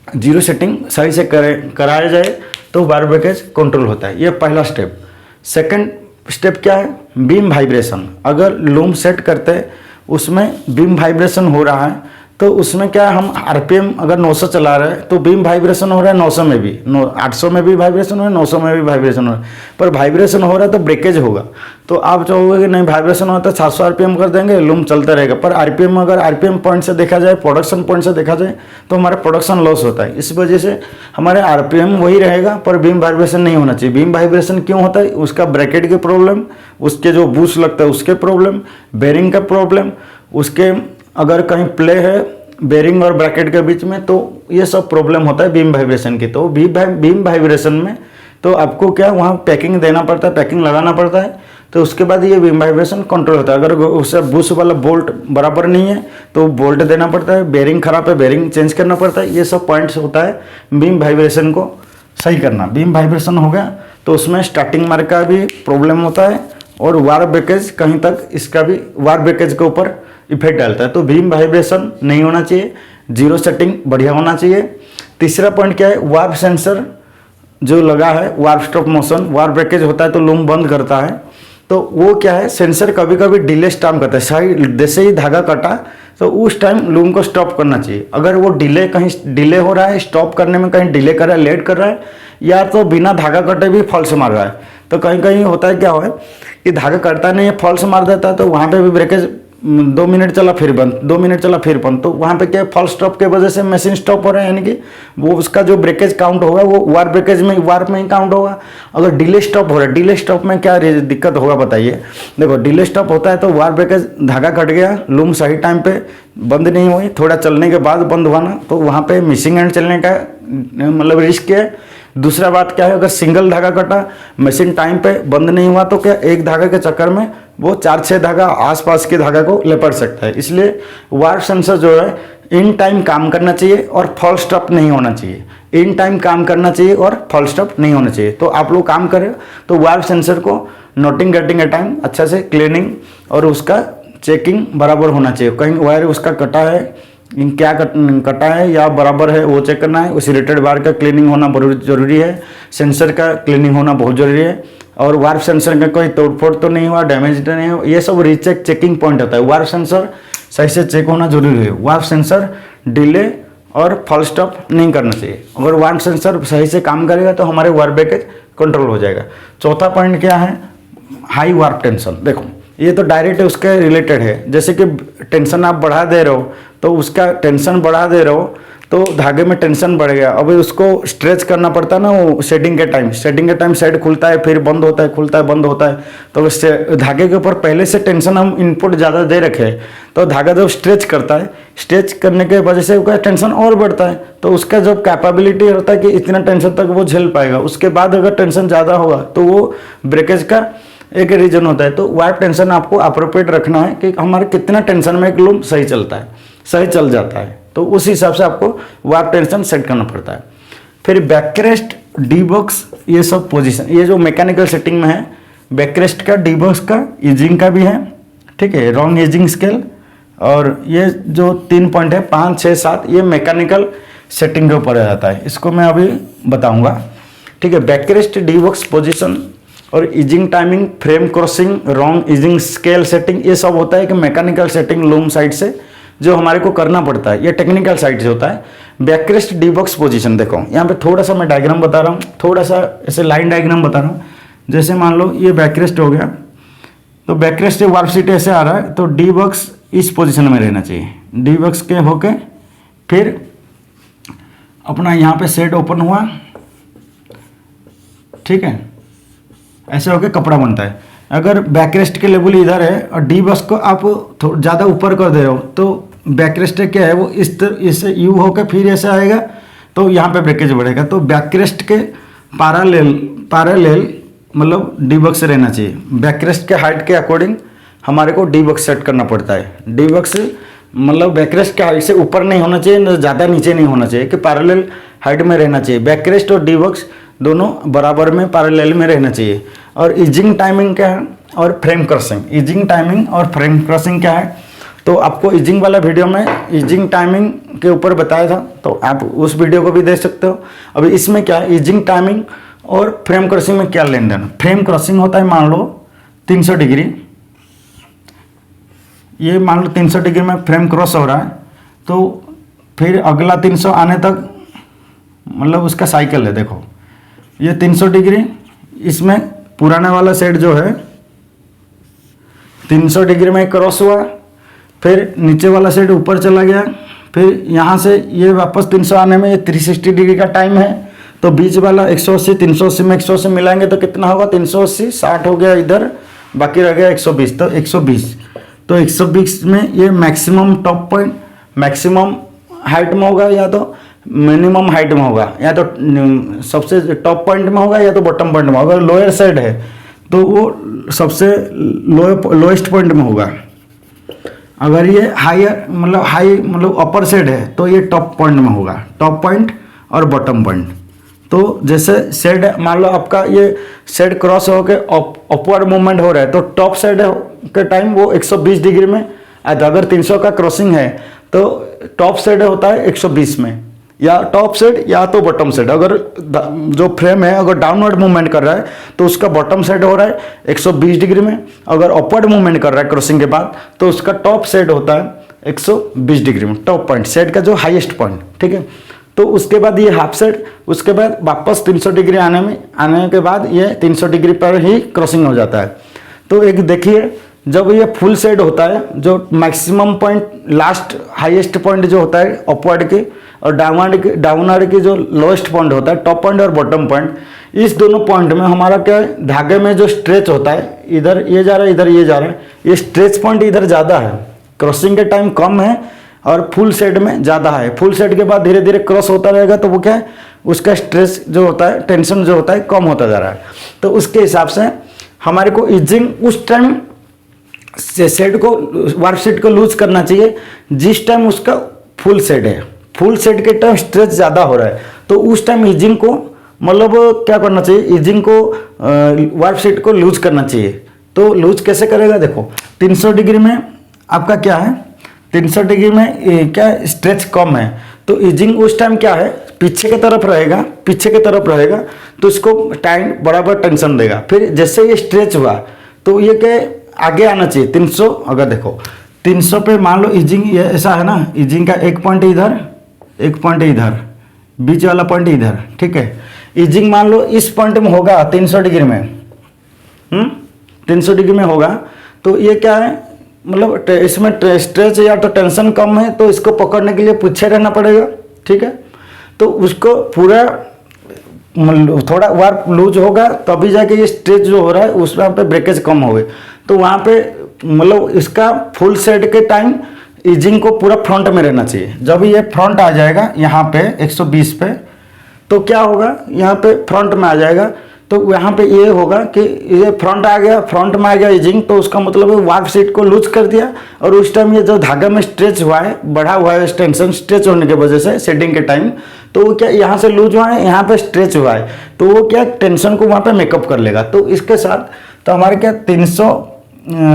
जीरो सेटिंग सही से कराया जाए तो वार ब्रेकेज कंट्रोल होता है। ये पहला स्टेप। सेकंड स्टेप क्या है, बीम वाइब्रेशन। अगर लूम सेट करते हैं उसमें बीम वाइब्रेशन हो रहा है तो उसमें क्या है, हम आरपीएम अगर 900 चला रहे हैं तो बीम वाइब्रेशन हो रहा है 900 में भी, 800 में भी वाइब्रेशन हो रहा है, 900 में भी वाइब्रेशन हो रहा है, पर वाइब्रेशन हो रहा है तो ब्रेकेज होगा। तो आप चाहोगे कि नहीं वाइब्रेशन हो तो 700 आरपीएम कर देंगे, लूम चलता रहेगा। पर आरपीएम अगर आरपीएम पॉइंट से देखा जाए, प्रोडक्शन पॉइंट से देखा जाए तो हमारा प्रोडक्शन लॉस होता है। इस वजह से हमारे आरपीएम वही रहेगा पर बीम वाइब्रेशन नहीं होना चाहिए। बीम वाइब्रेशन क्यों होता है, उसका ब्रैकेट के प्रॉब्लम, उसके जो बूस्ट लगता है उसके प्रॉब्लम, बेरिंग का प्रॉब्लम, उसके अगर कहीं प्ले है बेरिंग और ब्रैकेट के बीच में, तो ये सब प्रॉब्लम होता है बीम वाइब्रेशन की। तो बीम वाइब्रेशन में तो आपको क्या वहाँ पैकिंग देना पड़ता है, पैकिंग लगाना पड़ता है, तो उसके बाद ये बीम वाइब्रेशन कंट्रोल होता है। अगर उससे बुश वाला बोल्ट बराबर नहीं है तो बोल्ट देना पड़ता है, बेरिंग खराब है बेरिंग चेंज करना पड़ता है। ये सब पॉइंट्स होता है बीम वाइब्रेशन को सही करना। बीम वाइब्रेशन हो गया तो उसमें स्टार्टिंग मार्क का भी प्रॉब्लम होता है और वार ब्रेकेज कहीं तक इसका भी वार ब्रेकेज के ऊपर इफेक्ट डालता है। तो बीम वाइब्रेशन नहीं होना चाहिए, जीरो सेटिंग बढ़िया होना चाहिए। तीसरा पॉइंट क्या है, वार्प सेंसर जो लगा है, वार्प स्टॉप मोशन, वार ब्रेकेज होता है तो लूम बंद करता है। तो वो क्या है, सेंसर कभी कभी डिले स्टॉप करता है। सही जैसे ही धागा कटा तो उस टाइम लूम को स्टॉप करना चाहिए। अगर वो कहीं डिले हो रहा है, स्टॉप करने में कहीं डिले कर रहा है, लेट कर रहा है, या तो बिना धागा कटे भी फॉल्स मार रहा है। तो कहीं कहीं होता है क्या हो कि धागा कटता नहीं है, फॉल्स मार देता है, तो वहाँ पे भी ब्रेकेज 2 मिनट चला फिर बंद, 2 मिनट चला फिर बंद। तो वहाँ पे क्या फॉल्स स्टॉप के वजह से मशीन स्टॉप हो रहा है, यानी कि वो उसका जो ब्रेकेज काउंट होगा वो वार ब्रेकेज में वार्प में ही काउंट होगा। अगर डिले स्टॉप हो रहा है, डिले स्टॉप में क्या दिक्कत होगा बताइए। देखो डिले स्टॉप होता है तो वार ब्रेकेज धागा कट गया, लूम सही टाइम पे बंद नहीं हुई, थोड़ा चलने के बाद बंद हुआ ना, तो वहाँ पे मिसिंग एंड चलने का मतलब रिस्क है। दूसरा बात क्या है, अगर सिंगल धागा कटा, मशीन टाइम पे बंद नहीं हुआ, तो क्या एक धागा के चक्कर में वो 4-6 धागा आसपास के धागा को लपेट सकता है। इसलिए वार्प सेंसर जो है इन टाइम काम करना चाहिए और फॉल स्टॉप नहीं होना चाहिए। इन टाइम काम करना चाहिए और फॉल स्टॉप नहीं होना चाहिए। तो आप लोग काम करें तो वार्प सेंसर को नोटिंग गेटिंग के टाइम अच्छा से क्लीनिंग और उसका चेकिंग बराबर होना चाहिए। कहीं वायर उसका कटा है क्या कटा है या बराबर है वो चेक करना है। उस रेटेड बार का क्लीनिंग होना बहुत ज़रूरी है, सेंसर का क्लीनिंग होना बहुत ज़रूरी है, और वार्प सेंसर का कोई तोड़फोड़ तो नहीं हुआ, डैमेज तो नहीं हुआ, ये सब रीचेक चेकिंग पॉइंट होता है। वार्प सेंसर सही से चेक होना जरूरी है। वार्प सेंसर डिले और फॉल स्टॉप नहीं करना चाहिए। अगर वार्प सेंसर सही से काम करेगा तो हमारे वार्प ब्रेकेज कंट्रोल हो जाएगा। चौथा पॉइंट क्या है, हाई वार्प टेंशन। देखो ये तो डायरेक्ट उसके रिलेटेड है, जैसे कि टेंशन आप बढ़ा दे रहे हो तो उसका टेंशन बढ़ा दे रहे हो तो धागे में टेंशन बढ़ गया, अभी उसको स्ट्रेच करना पड़ता है ना, वो सेटिंग के टाइम सेट खुलता है फिर बंद होता है, खुलता है बंद होता है, तो उससे धागे के ऊपर पहले से टेंशन हम इनपुट ज़्यादा दे रखे हैं, तो धागा जब स्ट्रेच करता है, स्ट्रेच करने के वजह से उसका टेंशन और बढ़ता है, तो उसका जो कैपेबिलिटी होता है कि इतना टेंशन तक वो झेल पाएगा। उसके बाद अगर टेंशन ज़्यादा होगा तो वो ब्रेकेज का एक रीजन होता है। तो वार्प टेंशन आपको अप्रोप्रिएट रखना है कि हमारे कितना टेंशन में एक लूम सही चलता है, सही चल जाता है, तो उस हिसाब से आपको वार्प टेंशन सेट करना पड़ता है। फिर बैकरेस्ट, डी बॉक्स, ये सब पोजीशन, ये जो मैकेनिकल सेटिंग में है, बैकरेस्ट का, डी बॉक्स का, ईजिंग का भी है, ठीक है, रॉन्ग ईजिंग स्केल, और ये जो 3 पॉइंट है 5, 6, 7, ये मैकेनिकल सेटिंग के ऊपर आ जाता है, इसको मैं अभी बताऊंगा, ठीक है। बैकरेस्ट, डी बॉक्स पोजीशन और easing timing, frame crossing, wrong easing scale setting, ये सब होता है कि मैकेनिकल सेटिंग लूम साइड से जो हमारे को करना पड़ता है, ये टेक्निकल साइड से होता है। बैकरेस्ट, डी बॉक्स पोजीशन, देखो यहाँ पे थोड़ा सा मैं डायग्राम बता रहा हूँ, थोड़ा सा ऐसे लाइन डायग्राम बता रहा हूँ। जैसे मान लो ये बैकरेस्ट हो गया, तो बैकरेस्ट वार्प सीट ऐसे आ रहा है, तो डी बॉक्स इस पोजीशन में रहना चाहिए, डी बॉक्स के होके फिर अपना यहाँ पे सेट ओपन हुआ, ठीक है, ऐसे होके कपड़ा बनता है। अगर बैकरेस्ट के लेवल इधर है और डी बॉक्स को आप ज़्यादा ऊपर कर दे रहे हो, तो बैकरेस्ट क्या है वो इससे यू होकर फिर ऐसे आएगा, तो यहाँ पे ब्रेकेज बढ़ेगा। तो बैकरेस्ट के पैरेलल मतलब डी बॉक्स से रहना चाहिए। बैकरेस्ट के हाइट के अकॉर्डिंग हमारे को डी बॉक्स सेट करना पड़ता है। डी बॉक्स मतलब बैकरेस्ट के हाइट से ऊपर नहीं होना चाहिए, ज़्यादा नीचे नहीं होना चाहिए, कि पैरेलल हाइट में रहना चाहिए। बैकरेस्ट और डी बॉक्स दोनों बराबर में पैरेलल में रहना चाहिए। और ईजिंग टाइमिंग क्या है और फ्रेम क्रॉसिंग, ईजिंग टाइमिंग और फ्रेम क्रॉसिंग क्या है, तो आपको ईजिंग वाला वीडियो में ईजिंग टाइमिंग के ऊपर बताया था, तो आप उस वीडियो को भी देख सकते हो। अभी इसमें क्या है, ईजिंग टाइमिंग और फ्रेम क्रॉसिंग में क्या लेन देन। फ्रेम क्रॉसिंग होता है, मान लो 300 डिग्री, ये मान लो 300 डिग्री में फ्रेम क्रॉस हो रहा है, तो फिर अगला 300 आने तक मतलब उसका साइकिल है। देखो ये 300 डिग्री, इसमें पुराना वाला सेट जो है 300 डिग्री में क्रॉस हुआ, फिर नीचे वाला सेट ऊपर चला गया, फिर यहाँ से ये वापस 300 आने में ये 360 डिग्री का टाइम है, तो बीच वाला 180, 380 में 180 मिलाएंगे तो कितना होगा, 380, 60 हो गया इधर, बाकी रह गया 120, तो 120, तो 120 में ये maximum top point maximum height में होगा, या तो मिनिमम हाइट में होगा, या तो सबसे टॉप पॉइंट में होगा, या तो बॉटम पॉइंट में होगा। अगर लोअर साइड है तो वो सबसे लोएस्ट पॉइंट में होगा। अगर ये हाई मतलब अपर साइड है तो ये टॉप पॉइंट में होगा, टॉप पॉइंट और बॉटम पॉइंट। तो जैसे साइड मान लो आपका ये साइड क्रॉस होकर अपवर्ड मूवमेंट हो रहा है, तो टॉप साइड के टाइम वो 120 डिग्री में, अगर 300 का क्रॉसिंग है तो टॉप साइड होता है 120 में, या टॉप साइड या तो बॉटम साइड। अगर जो फ्रेम है अगर डाउनवर्ड मूवमेंट कर रहा है तो उसका बॉटम साइड हो रहा है 120 डिग्री में, अगर अपवर्ड मूवमेंट कर रहा है क्रॉसिंग के बाद तो उसका टॉप साइड होता है 120 डिग्री में, टॉप पॉइंट साइड का जो हाईएस्ट पॉइंट, ठीक है। तो उसके बाद ये हाफ साइड, उसके बाद वापस 300 डिग्री आने के बाद ये 300 डिग्री पर ही क्रॉसिंग हो जाता है। तो एक देखिए, जब ये फुल साइड होता है, जो maximum point last highest point जो होता है अपवर्ड के, और डाउनवर्ड की जो लोएस्ट पॉइंट होता है, टॉप पॉइंट और बॉटम पॉइंट, इस दोनों पॉइंट में हमारा क्या है, धागे में जो स्ट्रेच होता है, इधर ये जा रहा है, इधर ये जा रहा है, ये स्ट्रेच पॉइंट इधर ज़्यादा है, क्रॉसिंग के टाइम कम है और फुल साइड में ज़्यादा है। फुल साइड के बाद धीरे धीरे क्रॉस होता रहेगा, तो वो क्या है, उसका स्ट्रेस जो होता है, टेंशन जो होता है, कम होता जा रहा है। तो उसके हिसाब से हमारे को ईजिंग उस टाइम सेट को, वार्प सेट को लूज करना चाहिए जिस टाइम उसका फुल सेट है। फुल सेट के टाइम स्ट्रेच ज़्यादा हो रहा है, तो उस टाइम ईजिंग को मतलब क्या करना चाहिए, ईजिंग को वार्प सेट को लूज करना चाहिए। तो लूज कैसे करेगा, देखो 300 डिग्री में आपका क्या है, 300 डिग्री में क्या स्ट्रेच कम है, तो ईजिंग उस टाइम क्या है पीछे की तरफ रहेगा, पीछे की तरफ रहेगा, तो इसको टाइम बराबर टेंशन देगा। फिर जैसे ये स्ट्रेच हुआ तो ये क्या आगे आना चाहिए 300। अगर देखो 300 पे मान लो ईजिंग ये ऐसा है ना, ईजिंग का एक पॉइंट इधर, एक पॉइंट इधर, बीच वाला पॉइंट इधर, ठीक है। ईजिंग मान लो इस पॉइंट में होगा 300 डिग्री में, 300 डिग्री में होगा, तो ये क्या है मतलब इसमें स्ट्रेच या तो टेंशन कम है, तो इसको पकड़ने के लिए पीछे रहना पड़ेगा, ठीक है। तो उसको पूरा थोड़ा वार्प लूज होगा तभी जाके ये स्ट्रेच जो हो रहा है उस वहाँ पे ब्रेकेज कम होगा। तो वहाँ पे मतलब इसका फुल सेट के टाइम ईजिंग को पूरा फ्रंट में रहना चाहिए। जब ये फ्रंट आ जाएगा यहाँ पे 120 पे, तो क्या होगा यहाँ पे फ्रंट में आ जाएगा, तो यहाँ पे ये होगा कि ये फ्रंट आ गया, फ्रंट में आ गया ईजिंग, तो उसका मतलब वार्प सीट को लूज कर दिया, और उस टाइम ये जो धागा में स्ट्रेच हुआ है, बढ़ा हुआ है टेंशन, स्ट्रेच होने की वजह से सेटिंग के टाइम, तो वो क्या यहाँ से लूज हुआ है, यहाँ पे स्ट्रेच हुआ है, तो वो क्या टेंशन को वहाँ पे मेकअप कर लेगा। तो इसके साथ तो हमारे क्या 300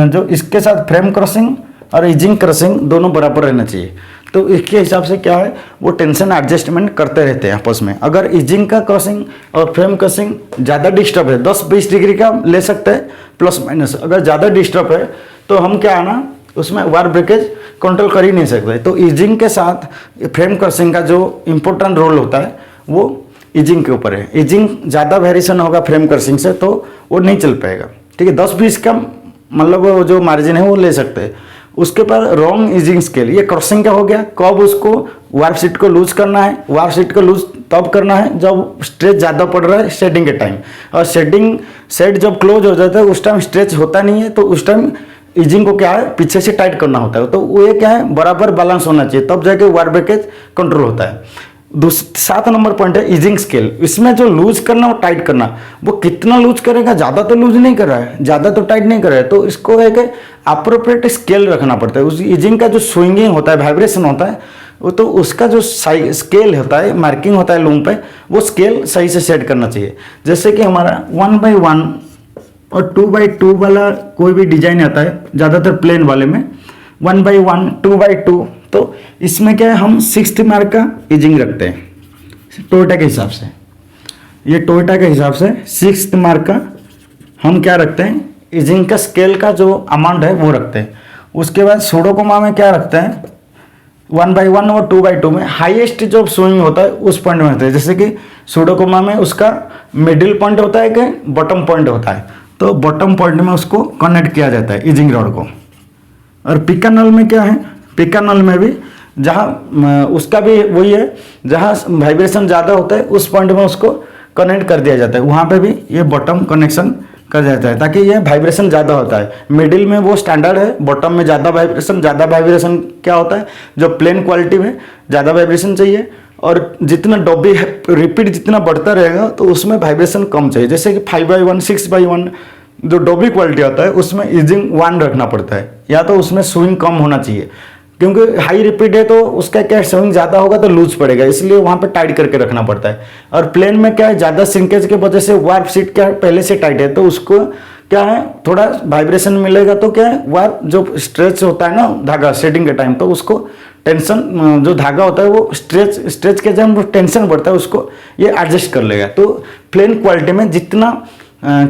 जो इसके साथ फ्रेम क्रॉसिंग और ईजिंग क्रॉसिंग दोनों बराबर रहना चाहिए। तो इसके हिसाब से क्या है वो टेंशन एडजस्टमेंट करते रहते हैं आपस में। अगर ईजिंग का क्रॉसिंग और फ्रेम क्रॉसिंग ज़्यादा डिस्टर्ब है, 10-20 डिग्री का ले सकते हैं प्लस माइनस, अगर ज़्यादा डिस्टर्ब है तो हम क्या है ना उसमें वार ब्रेकेज कंट्रोल कर ही नहीं सकते। तो ईजिंग के साथ फ्रेम क्रॉसिंग का जो इम्पोर्टेंट रोल होता है वो ईजिंग के ऊपर है। ईजिंग ज़्यादा वेरिएशन होगा फ्रेम क्रॉसिंग से तो वो नहीं चल पाएगा, ठीक है। 10-20 का मतलब जो मार्जिन है वो ले सकते हैं। उसके बाद रॉन्ग ईजिंग स्केल, ये क्रॉसिंग का हो गया, कब उसको वार्प सीट को लूज करना है, वार्प सीट को लूज तब करना है जब स्ट्रेच ज़्यादा पड़ रहा है शेडिंग के टाइम, और सेट जब क्लोज हो जाता है उस टाइम स्ट्रेच होता नहीं है, तो उस टाइम ईजिंग को क्या है पीछे से टाइट करना होता है। तो वो ये क्या है बराबर बैलेंस होना चाहिए, तब जाके वार्प ब्रेकेज कंट्रोल होता है। 7 नंबर पॉइंट है ईजिंग स्केल। इसमें जो लूज करना और टाइट करना, वो कितना लूज करेगा, ज़्यादा तो लूज नहीं कर रहा है, ज़्यादा तो टाइट नहीं कर रहा है, तो इसको एक अप्रोप्रिएट स्केल रखना पड़ता है। उस ईजिंग का जो स्विंगिंग होता है, वाइब्रेशन होता है, वो तो उसका जो स्केल होता है, मार्किंग होता है लूम पे, वो स्केल सही से सेट करना चाहिए। जैसे कि हमारा 1/1 और 2/2 वाला कोई भी डिजाइन आता है, ज़्यादातर प्लेन वाले में 1/1 2/2, तो इसमें क्या है हम 6th मार्क का ईजिंग रखते हैं टोयोटा के हिसाब से। ये टोयोटा के हिसाब से 6th मार्क का हम क्या रखते हैं ईजिंग का स्केल का जो अमाउंट है वो रखते हैं। उसके बाद सूडोकोमा में क्या रखते हैं 1/1 और 2/2 में हाईएस्ट जो स्विंग होता है उस पॉइंट में होता है। जैसे कि सूडोकोमा में उसका मिडिल पॉइंट होता है कि बॉटम पॉइंट होता है, तो बॉटम पॉइंट में उसको कनेक्ट किया जाता है ईजिंग रॉड को। और पिकानल में क्या है, पिकानल में भी जहाँ उसका भी वही है, जहाँ वाइब्रेशन ज़्यादा होता है उस पॉइंट में उसको कनेक्ट कर दिया जाता है, वहाँ पे भी ये बॉटम कनेक्शन कर जाता है ताकि ये वाइब्रेशन ज़्यादा होता है। मिडिल में वो स्टैंडर्ड है, बॉटम में ज़्यादा वाइब्रेशन क्या होता है जो प्लेन क्वालिटी में ज़्यादा वाइब्रेशन चाहिए, और जितना डॉबी रिपीट जितना बढ़ता रहेगा तो उसमें वाइब्रेशन कम चाहिए। जैसे कि 5/1 6/1 जो डॉबी क्वालिटी होता है उसमें ईजिंग 1 रखना पड़ता है, या तो उसमें स्विंग कम होना चाहिए, क्योंकि हाई रिपीट है तो उसका क्या स्विंग ज़्यादा होगा तो लूज पड़ेगा, इसलिए वहाँ पे टाइट करके रखना पड़ता है। और प्लेन में क्या है ज़्यादा सिंकेज के वजह से वार्प सीट क्या पहले से टाइट है, तो उसको क्या है थोड़ा वाइब्रेशन मिलेगा, तो क्या है वार्प जो स्ट्रेच होता है ना धागा सेटिंग के टाइम, तो उसको टेंशन जो धागा होता है वो स्ट्रेच के जब टेंशन बढ़ता है उसको ये एडजस्ट कर लेगा। तो प्लेन क्वालिटी में जितना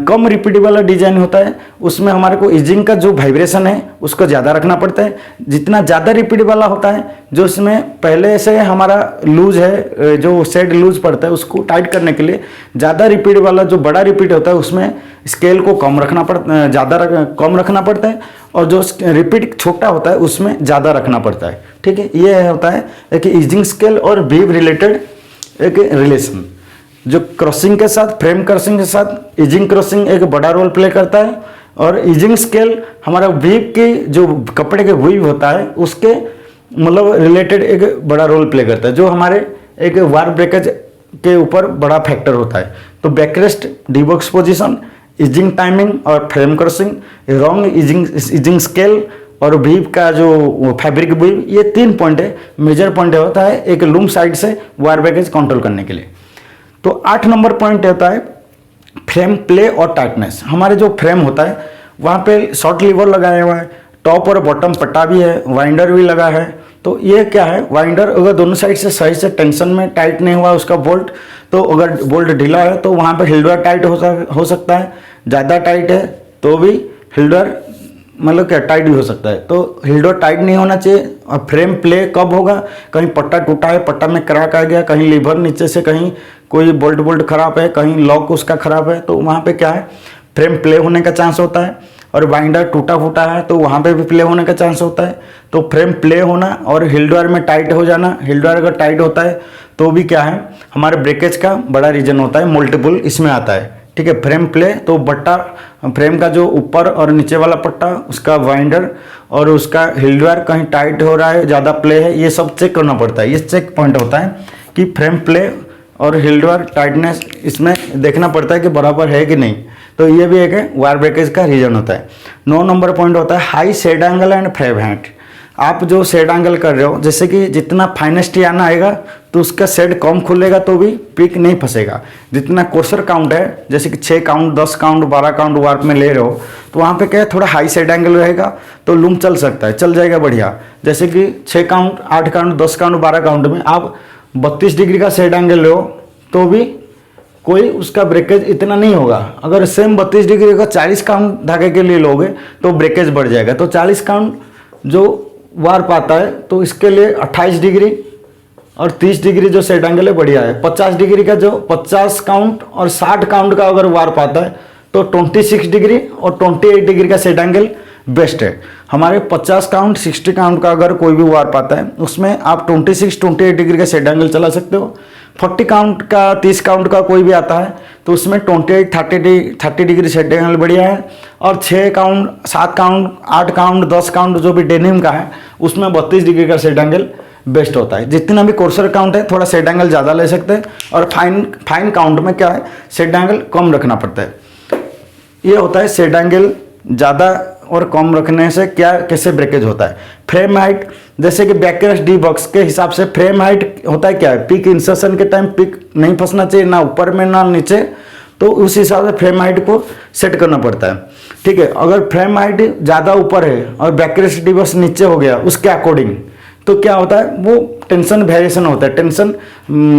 कम रिपीट वाला डिजाइन होता है उसमें हमारे को ईजिंग का जो वाइब्रेशन है उसको ज़्यादा रखना पड़ता है। जितना ज़्यादा रिपीट वाला होता है जो इसमें पहले से हमारा लूज है, जो सेट लूज पड़ता है उसको टाइट करने के लिए ज़्यादा रिपीट वाला जो बड़ा रिपीट होता है उसमें स्केल को कम रखना पड़ता, कम रखना पड़ता है, और जो रिपीट छोटा होता है उसमें ज़्यादा रखना पड़ता है। ठीक है, ये होता है एक ईजिंग स्केल और वेव रिलेटेड एक रिलेशन, जो क्रॉसिंग के साथ फ्रेम क्रॉसिंग के साथ ईजिंग क्रॉसिंग एक बड़ा रोल प्ले करता है, और ईजिंग स्केल हमारा वीव की जो कपड़े के वीव होता है उसके मतलब रिलेटेड एक बड़ा रोल प्ले करता है, जो हमारे एक वार ब्रेकेज के ऊपर बड़ा फैक्टर होता है। तो बैकरेस्ट, डिबॉक्स पोजीशन, ईजिंग टाइमिंग और frame crossing, wrong easing scale और वीव का जो फैब्रिक वीव, ये 3 पॉइंट है, मेजर पॉइंट होता है एक लूम साइड से वार ब्रेकेज कंट्रोल करने के लिए। तो 8 नंबर पॉइंट होता है फ्रेम प्ले और टाइटनेस। हमारे जो फ्रेम होता है वहाँ पे शॉर्ट लीवर लगाया हुआ है, टॉप और बॉटम पट्टा भी है, वाइंडर भी लगा है। तो ये क्या है, वाइंडर अगर दोनों साइड से सही से टेंशन में टाइट नहीं हुआ उसका बोल्ट, तो अगर बोल्ट ढीला है तो वहाँ पे हिल्डर टाइट हो सकता है, ज़्यादा टाइट है तो भी हिल्डर मतलब क्या टाइट भी हो सकता है। तो हिल्डर टाइट नहीं होना चाहिए। और फ्रेम प्ले कब होगा, कहीं पट्टा टूटा है, पट्टा में क्रैक आ गया, कहीं लीवर नीचे से कहीं कोई बोल्ट खराब है, कहीं लॉक उसका खराब है, तो वहाँ पे क्या है फ्रेम प्ले होने का चांस होता है। और वाइंडर टूटा फूटा है तो वहाँ पे भी प्ले होने का चांस होता है। तो फ्रेम प्ले होना और हिल्डर में टाइट हो जाना, हिल्डर अगर टाइट होता है तो भी क्या है हमारे ब्रेकेज का बड़ा रीजन होता है, मल्टीपल इसमें आता है। ठीक है, फ्रेम प्ले तो बट्टा फ्रेम का जो ऊपर और नीचे वाला पट्टा, उसका वाइंडर और उसका हिल्डर कहीं टाइट हो रहा है, ज़्यादा प्ले है, ये सब चेक करना पड़ता है। ये चेक पॉइंट होता है कि फ्रेम प्ले और हिल्डर टाइटनेस इसमें देखना पड़ता है कि बराबर है कि नहीं। तो ये भी एक है वायर ब्रेकेज का रीजन होता है। 9 नंबर पॉइंट होता है high said angle and frame height. आप जो सेड एंगल कर रहे हो, जैसे कि जितना फाइनेस्ट याना आएगा तो उसका सेड कम खुलेगा तो भी पिक नहीं फंसेगा। जितना कोर्सर काउंट है, जैसे कि 6 काउंट 10 काउंट 12 काउंट वार्प में ले रहे हो, तो वहाँ पे क्या है थोड़ा हाई सेड एंगल रहेगा तो लूम चल सकता है, चल जाएगा बढ़िया। जैसे कि 6 काउंट 8 काउंट 10 काउंट 12 काउंट में आप 32 डिग्री का सेड एंगल लो तो भी कोई उसका ब्रेकेज इतना नहीं होगा। अगर सेम 32 डिग्री का 40 काउंट धागे के लिए लोगे तो ब्रेकेज बढ़ जाएगा। तो 40 काउंट जो वार्प आता है तो इसके लिए 28 डिग्री और 30 डिग्री जो सेट एंगल है बढ़िया है। 50 डिग्री का जो 50 काउंट और 60 काउंट का अगर वार्प आता है तो 26 डिग्री और 28 डिग्री का सेट एंगल बेस्ट है। हमारे 50 काउंट 60 काउंट का अगर कोई भी वार्प आता है उसमें आप 26-28 डिग्री का सेट एंगल चला सकते हो। 40 काउंट का 30 काउंट का कोई भी आता है तो उसमें 28-30 डिग्री सेट एंगल बढ़िया है। और 6 काउंट 7 काउंट 8 काउंट 10 काउंट जो भी डेनिम का है उसमें 32 डिग्री का सेट एंगल बेस्ट होता है। जितना भी कोर्सर काउंट है थोड़ा सेट एंगल ज़्यादा ले सकते हैं, और फाइन काउंट में क्या है सेट एंगल कम रखना पड़ता है। ये होता है सेट एंगल ज़्यादा और कम रखने से क्या कैसे ब्रेकेज होता है। फ्रेम हाइट, जैसे कि बैकरेस्ट डी बॉक्स के हिसाब से फ्रेम हाइट होता है क्या है, पिक इंसर्शन के टाइम पिक नहीं फंसना चाहिए ना ऊपर में ना नीचे, तो उस हिसाब से फ्रेम हाइट को सेट करना पड़ता है। ठीक है, अगर फ्रेम हाइट ज़्यादा ऊपर है और बैकरेस्ट डी बॉक्स नीचे हो गया उसके अकॉर्डिंग, तो क्या होता है वो टेंशन वेरिएशन होता है, टेंशन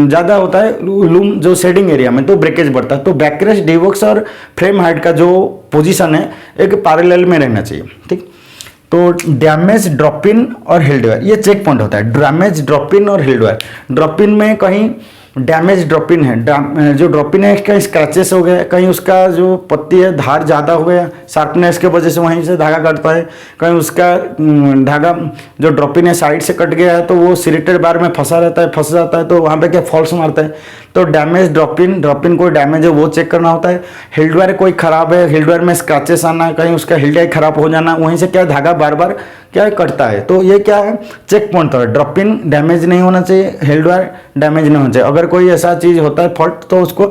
ज़्यादा होता है लूम जो शेडिंग एरिया में, तो ब्रेकेज बढ़ता है। तो बैकरेस्ट डिवॉक्स और फ्रेम हाइट का जो पोजीशन है एक पैरेलल में रहना चाहिए। ठीक, तो डैमेज ड्रॉप इन और हिल्डवेयर ये चेक पॉइंट होता है। डैमेज ड्रॉप इन और हिल्डवेयर, ड्रॉप इन में कहीं डैमेज ड्रॉप इन है, जो ड्रॉप इन है कहीं स्क्रैचेस हो गए, कहीं उसका जो पत्ती है धार ज़्यादा हो गया शार्पनेस के वजह से वहीं से धागा कटता है, कहीं उसका धागा जो ड्रॉप इन है साइड से कट गया है तो वो सिलेटेड बार में फंसा रहता है, फंस जाता है, तो वहाँ पे क्या फॉल्स मारता है। तो डैमेज ड्रॉप इन कोई डैमेज है वो चेक करना होता है। हिल्डवेयर कोई ख़राब है, हिल्डवेयर में स्क्रैचेस आना, कहीं उसका हिल्डवेयर खराब हो जाना, वहीं से क्या धागा बार बार क्या कटता है, तो ये क्या है चेक पॉइंट है। ड्रॉप इन डैमेज नहीं होना चाहिए, हिल्डवेयर डैमेज नहीं होना चाहिए। अगर कोई ऐसा चीज़ होता है फॉल्ट तो उसको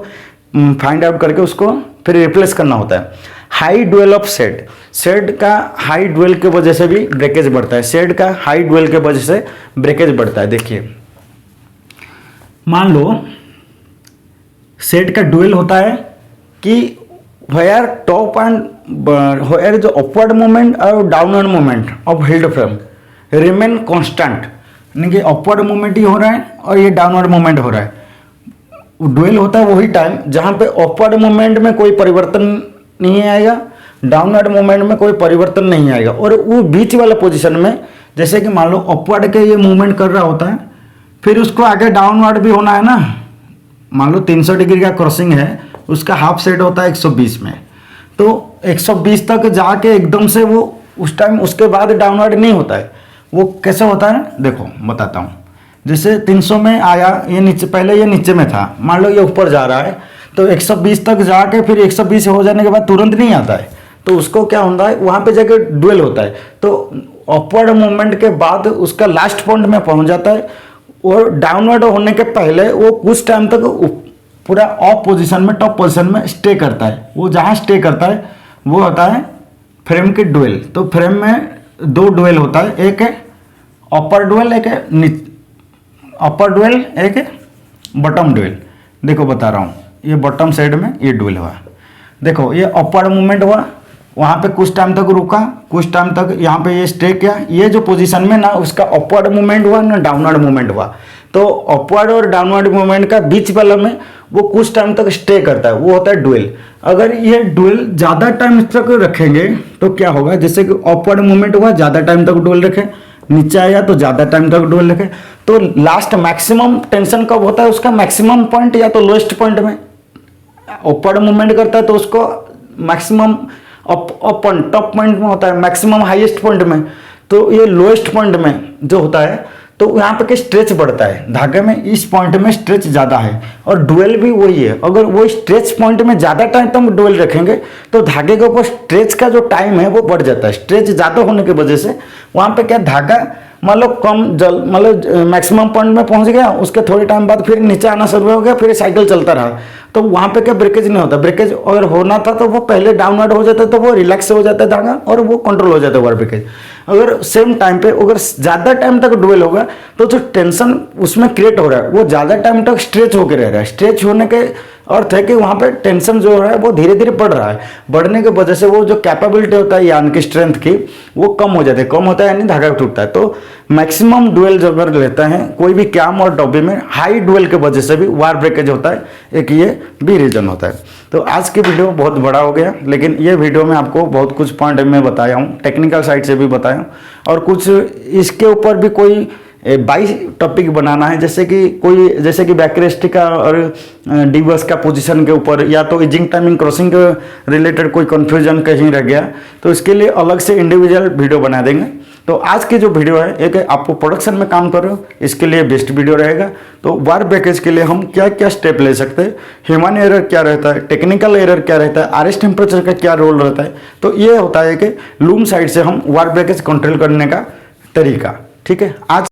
फाइंड आउट करके उसको फिर रिप्लेस करना होता है। हाई ड्वेल ऑफ शेड का हाई ड्वेल के वजह से भी ब्रेकेज बढ़ता है, शेड का हाई ड्वेल के वजह से ब्रेकेज बढ़ता है। देखिए मान लो शेड का ड्वेल होता है कि वेयर टॉप एंड वेयर जो अपवर्ड मूवमेंट और downward movement of healed frame remain constant, यानी कि अपवर्ड मूवमेंट ही हो रहा है और ये डाउनवर्ड मूवमेंट हो रहा है। ड्वेल होता है वही टाइम जहाँ पे अपवर्ड मूवमेंट में कोई परिवर्तन नहीं आएगा, डाउनवर्ड मूवमेंट में कोई परिवर्तन नहीं आएगा, और वो बीच वाला पोजीशन में जैसे कि मान लो अपवर्ड के ये मूवमेंट कर रहा होता है, फिर उसको आगे डाउनवर्ड भी होना है ना। मान लो 300 डिग्री का क्रॉसिंग है, उसका हाफ सेट होता है 120 में, तो 120 तक जाके एकदम से वो उस टाइम उसके बाद डाउनवर्ड नहीं होता है। वो कैसे होता है देखो बताता हूँ। जैसे 300 में आया, ये नीचे पहले ये नीचे में था, मान लो ये ऊपर जा रहा है तो 120 तक जाके फिर 120 हो जाने के बाद तुरंत नहीं आता है, तो उसको क्या होता है वहाँ पे जाके ड्वेल होता है। तो अपवर्ड मूवमेंट के बाद उसका लास्ट पॉइंट में पहुँच जाता है, और डाउनवर्ड होने के पहले वो कुछ टाइम तक पूरा ऑफ पोजीशन में टॉप पोजीशन में स्टे करता है। वो जहाँ स्टे करता है वो होता है फ्रेम की ड्वेल। तो फ्रेम में 2 ड्वेल होता है, एक है अपर ड्वेल, एक है अपर ड्वेल, एक है बॉटम ड्वेल। देखो बता रहा हूँ, ये बॉटम साइड में ये ड्वेल हुआ, देखो ये अपवर्ड मूवमेंट हुआ, वहाँ पे कुछ टाइम तक रुका, कुछ टाइम तक यहाँ पे ये स्टे किया, ये जो पोजीशन में ना उसका अपवर्ड मूवमेंट हुआ ना डाउनवर्ड मूवमेंट हुआ, तो अपवर्ड और डाउनवर्ड मूवमेंट का बीच वाला में वो कुछ टाइम तक स्टे करता है, वो होता है डुएल। अगर ये डुएल ज़्यादा टाइम तक रखेंगे तो क्या होगा, जैसे कि अपवर्ड मूवमेंट हुआ ज़्यादा टाइम तक डुएल रखे, नीचे आया तो ज़्यादा टाइम तक डुएल रखे, तो लास्ट मैक्सिमम टेंशन कब होता है, उसका मैक्सिमम पॉइंट या तो लोएस्ट पॉइंट में। अपवर्ड मूवमेंट करता है तो उसको मैक्सिमम अपन टॉप पॉइंट में होता है, मैक्सिमम हाईएस्ट पॉइंट में, तो ये लोएस्ट पॉइंट में जो होता है तो यहाँ पे क्या स्ट्रेच बढ़ता है धागे में, इस पॉइंट में स्ट्रेच ज़्यादा है। और डुएल भी वही है, अगर वो स्ट्रेच पॉइंट में ज़्यादा टाइम तक डुएल रखेंगे तो धागे के ऊपर स्ट्रेच का जो टाइम है वो बढ़ जाता है। स्ट्रेच ज़्यादा होने की वजह से वहाँ पे क्या धागा मतलब कम जल मतलब मैक्सिमम पॉइंट में पहुँच गया, उसके थोड़े टाइम बाद फिर नीचे आना शुरू हो गया, फिर साइकिल चलता रहा, तो वहाँ पे क्या ब्रेकेज नहीं होता। ब्रेकेज अगर होना था तो वो पहले डाउनवर्ड हो जाता, तो वो रिलैक्स हो जाता है धागा और वो कंट्रोल हो जाता है ओवर ब्रेकेज। अगर सेम टाइम पे अगर ज़्यादा टाइम तक डुएल होगा तो जो टेंशन उसमें क्रिएट हो रहा है वो ज़्यादा टाइम तक स्ट्रेच होकर रह रहा है। स्ट्रेच होने के अर्थ है कि वहाँ पे टेंशन जो है वो धीरे धीरे बढ़ रहा है, बढ़ने की वजह से वो जो कैपेबिलिटी होता है यान की स्ट्रेंथ की वो कम हो जाती है, कम होता है यानी धागा टूटता है। तो मैक्सिमम डुएल जब अगर लेते हैं कोई भी कैम और डॉबी में, हाई डुएल की वजह से भी वार ब्रेकेज होता है, एक ये भी रीजन होता है। तो आज की वीडियो बहुत बड़ा हो गया, लेकिन ये वीडियो में आपको बहुत कुछ पॉइंट में बताया हूँ, टेक्निकल साइड से भी बताया हूँ, और कुछ इसके ऊपर भी कोई 22 टॉपिक बनाना है, जैसे कि बैकरेस्टिक का और डिवर्स का पोजीशन के ऊपर, या तो इजिंग टाइमिंग क्रॉसिंग के रिलेटेड कोई कन्फ्यूजन कहीं रह गया तो इसके लिए अलग से इंडिविजुअल वीडियो बना देंगे। तो आज की जो वीडियो है एक आपको प्रोडक्शन में काम कर रहे हो इसके लिए बेस्ट वीडियो रहेगा। तो वार ब्रेकेज के लिए हम क्या क्या स्टेप ले सकते हैं, ह्यूमन एरर क्या रहता है, टेक्निकल एरर क्या रहता है, आरएस टेम्परेचर का क्या रोल रहता है, तो ये होता है कि लूम साइड से हम वार ब्रेकेज कंट्रोल करने का तरीका। ठीक है, आज